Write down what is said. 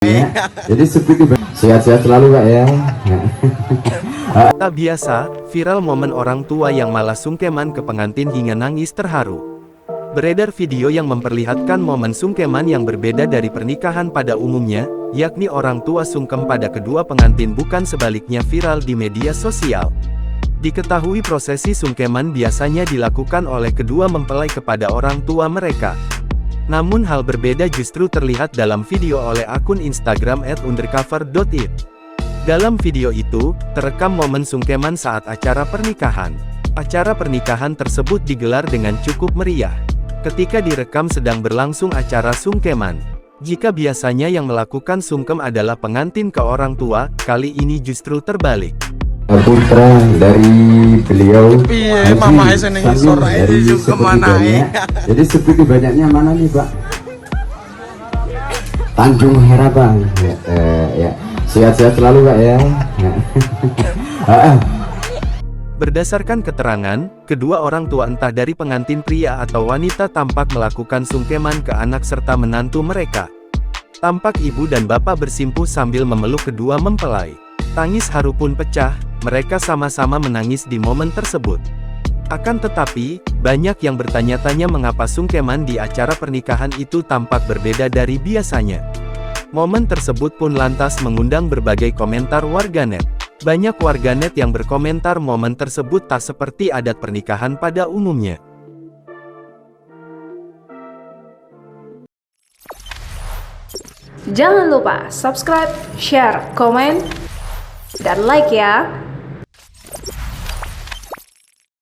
Ya. Jadi seperti sehat-sehat selalu Pak ya. Tak biasa, viral momen orang tua yang malah sungkeman ke pengantin hingga nangis terharu. Beredar video yang memperlihatkan momen sungkeman yang berbeda dari pernikahan pada umumnya, yakni orang tua sungkem pada kedua pengantin bukan sebaliknya viral di media sosial. Diketahui prosesi sungkeman biasanya dilakukan oleh kedua mempelai kepada orang tua mereka. Namun hal berbeda justru terlihat dalam video oleh akun Instagram @undercover.it. Dalam video itu, terekam momen sungkeman saat acara pernikahan. Acara pernikahan tersebut digelar dengan cukup meriah. Ketika direkam sedang berlangsung acara sungkeman. Jika biasanya yang melakukan sungkem adalah pengantin ke orang tua, kali ini justru terbalik. Putra dari beliau Iya, mama seneng sore dari juga seperti mana banyak. Jadi seperti banyaknya mana nih Pak? Tanjung Harapan ya. Sehat-sehat selalu Pak ya. Berdasarkan keterangan, kedua orang tua entah dari pengantin pria atau wanita tampak melakukan sungkeman ke anak serta menantu mereka. Tampak ibu dan bapak bersimpuh sambil memeluk kedua mempelai. Tangis haru pun pecah, mereka sama-sama menangis di momen tersebut. Akan tetapi, banyak yang bertanya-tanya mengapa sungkeman di acara pernikahan itu tampak berbeda dari biasanya. Momen tersebut pun lantas mengundang berbagai komentar warganet. Banyak warganet yang berkomentar momen tersebut tak seperti adat pernikahan pada umumnya. Jangan lupa subscribe, share, komen, dan like ya.